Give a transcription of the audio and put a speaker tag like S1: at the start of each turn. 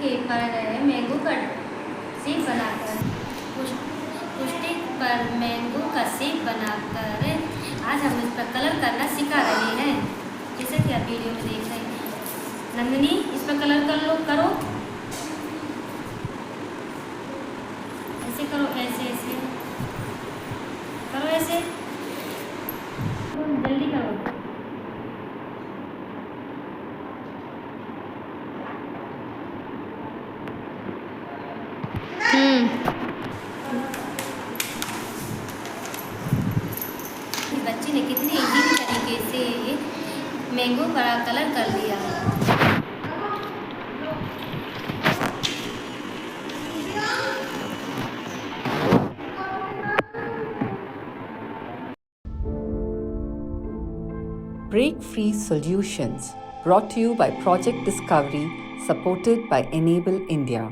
S1: के पर मैंगो का शेप बनाकर पुस्टिक पर मैंगो का शेप बनाकर आज हम इस पर कलर करना सिखा रहे हैं, जैसे कि आप वीडियो में देख रहे हैं। नंदिनी, इस पर कलर कर लो, करो ऐसे, करो ऐसे ऐसे करो, ऐसे जल्दी करो। बच्ची ने कितनी इजी तरीके से मैंगो का कलर कर दिया।
S2: BreakFreeSolutions, brought to you by Project Discovery, supported by Enable India.